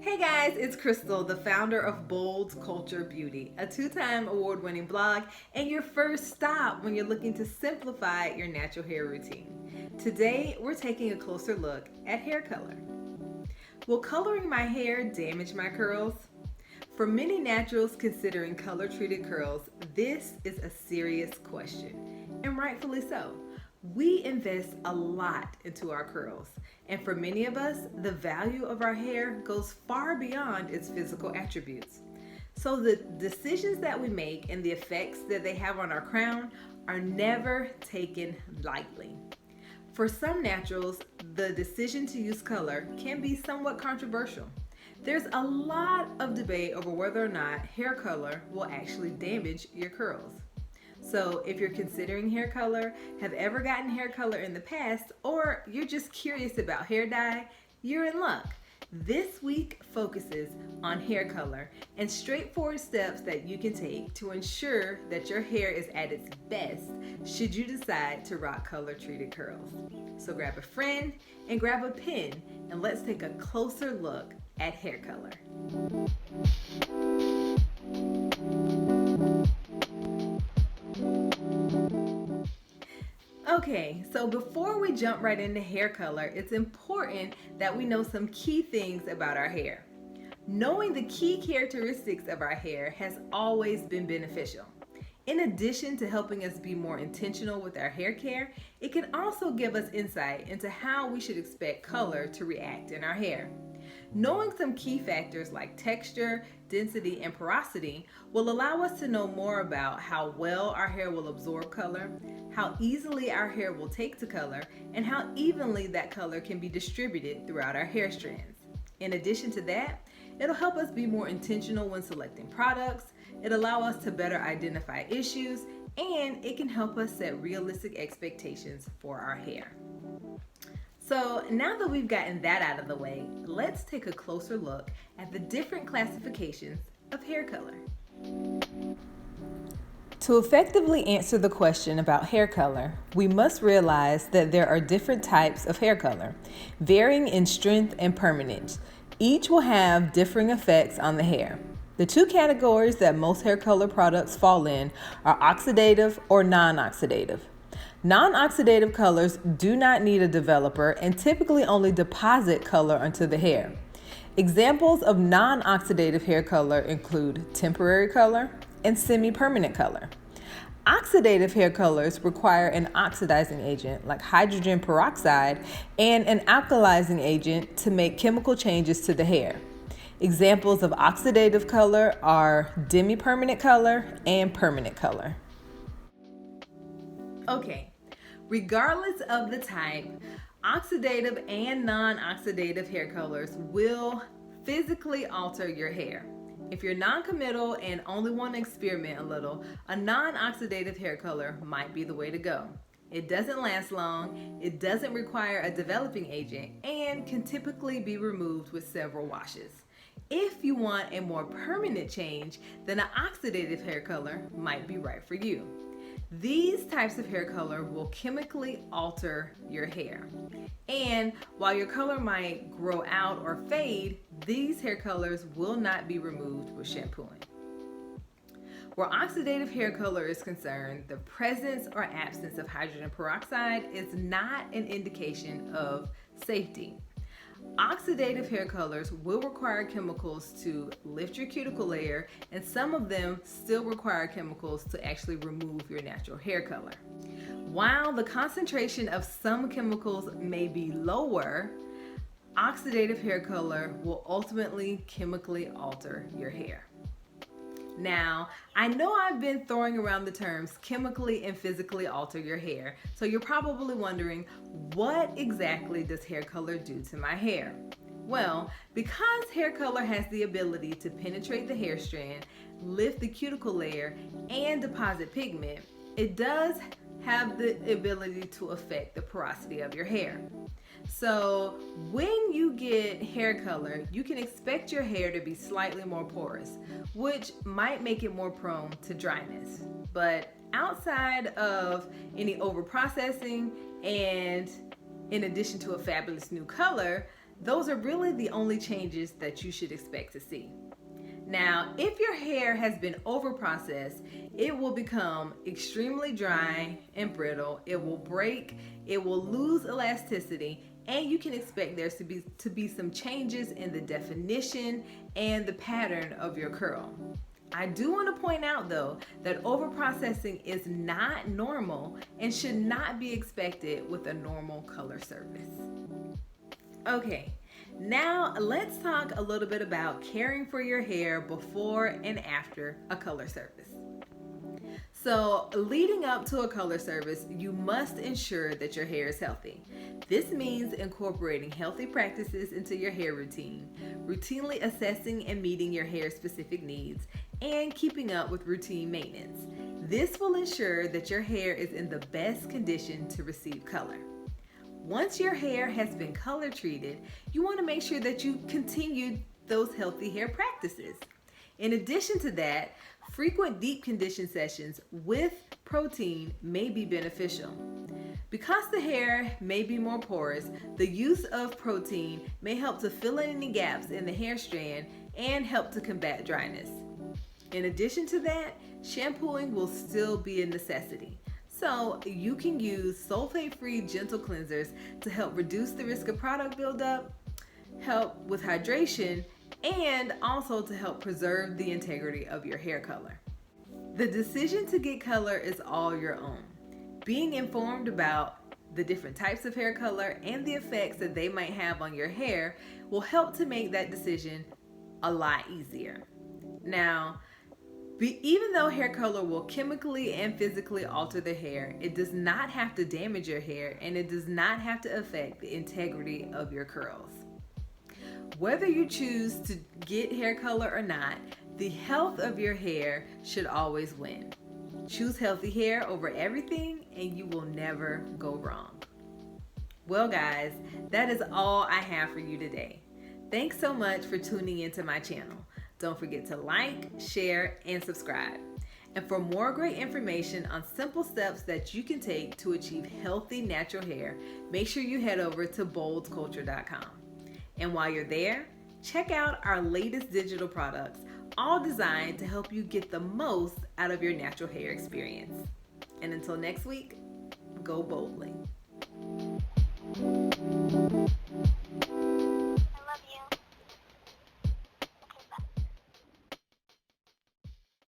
Hey guys, it's Crystal, the founder of Bold Culture Beauty, a two-time award-winning blog and your first stop when you're looking to simplify your natural hair routine. Today, we're taking a closer look at hair color. Will coloring my hair damage my curls? For many naturals considering color-treated curls, this is a serious question, and rightfully so. We invest a lot into our curls, and for many of us, the value of our hair goes far beyond its physical attributes. So the decisions that we make and the effects that they have on our crown are never taken lightly. For some naturals, the decision to use color can be somewhat controversial. There's a lot of debate over whether or not hair color will actually damage your curls. So if you're considering hair color, have ever gotten hair color in the past, or you're just curious about hair dye, you're in luck. This week focuses on hair color and straightforward steps that you can take to ensure that your hair is at its best should you decide to rock color-treated curls. So grab a friend and grab a pen and let's take a closer look at hair color. Okay, so before we jump right into hair color, it's important that we know some key things about our hair. Knowing the key characteristics of our hair has always been beneficial. In addition to helping us be more intentional with our hair care, it can also give us insight into how we should expect color to react in our hair. Knowing some key factors like texture, density, and porosity will allow us to know more about how well our hair will absorb color, how easily our hair will take to color, and how evenly that color can be distributed throughout our hair strands. In addition to that, it'll help us be more intentional when selecting products, it'll allow us to better identify issues, and it can help us set realistic expectations for our hair. So now that we've gotten that out of the way, let's take a closer look at the different classifications of hair color. To effectively answer the question about hair color, we must realize that there are different types of hair color, varying in strength and permanence. Each will have differing effects on the hair. The two categories that most hair color products fall in are oxidative or non-oxidative. Non-oxidative colors do not need a developer and typically only deposit color onto the hair. Examples of non-oxidative hair color include temporary color and semi-permanent color. Oxidative hair colors require an oxidizing agent like hydrogen peroxide and an alkalizing agent to make chemical changes to the hair. Examples of oxidative color are demi-permanent color and permanent color. Okay, regardless of the type, oxidative and non-oxidative hair colors will physically alter your hair. If you're non-committal and only want to experiment a little, a non-oxidative hair color might be the way to go. It doesn't last long, it doesn't require a developing agent, and can typically be removed with several washes. If you want a more permanent change, then an oxidative hair color might be right for you. These types of hair color will chemically alter your hair. And while your color might grow out or fade, these hair colors will not be removed with shampooing. Where oxidative hair color is concerned, the presence or absence of hydrogen peroxide is not an indication of safety. Oxidative hair colors will require chemicals to lift your cuticle layer, and some of them still require chemicals to actually remove your natural hair color. While the concentration of some chemicals may be lower, oxidative hair color will ultimately chemically alter your hair. Now, I know I've been throwing around the terms chemically and physically alter your hair, so you're probably wondering, what exactly does hair color do to my hair? Well, because hair color has the ability to penetrate the hair strand, lift the cuticle layer, and deposit pigment, it does have the ability to affect the porosity of your hair. So when you get hair color, you can expect your hair to be slightly more porous, which might make it more prone to dryness. But outside of any overprocessing and in addition to a fabulous new color, Those are really the only changes that you should expect to see. Now, if your hair has been over-processed, it will become extremely dry and brittle. It will break, it will lose elasticity, and you can expect there to be some changes in the definition and the pattern of your curl. I do want to point out though that over-processing is not normal and should not be expected with a normal color surface. Okay, now let's talk a little bit about caring for your hair before and after a color service. So, leading up to a color service, you must ensure that your hair is healthy. This means incorporating healthy practices into your hair routine, routinely assessing and meeting your hair's specific needs, and keeping up with routine maintenance. This will ensure that your hair is in the best condition to receive color. Once your hair has been color treated, you want to make sure that you continue those healthy hair practices. In addition to that, frequent deep condition sessions with protein may be beneficial. Because the hair may be more porous, the use of protein may help to fill in any gaps in the hair strand and help to combat dryness. In addition to that, shampooing will still be a necessity. So you can use sulfate-free gentle cleansers to help reduce the risk of product buildup, help with hydration, and also to help preserve the integrity of your hair color. The decision to get color is all your own. Being informed about the different types of hair color and the effects that they might have on your hair will help to make that decision a lot easier. Now, even though hair color will chemically and physically alter the hair, it does not have to damage your hair and it does not have to affect the integrity of your curls. Whether you choose to get hair color or not, the health of your hair should always win. Choose healthy hair over everything and you will never go wrong. Well guys, that is all I have for you today. Thanks so much for tuning into my channel. Don't forget to like, share, and subscribe. And for more great information on simple steps that you can take to achieve healthy natural hair, make sure you head over to boldsculture.com. And while you're there, check out our latest digital products, all designed to help you get the most out of your natural hair experience. And until next week, go boldly.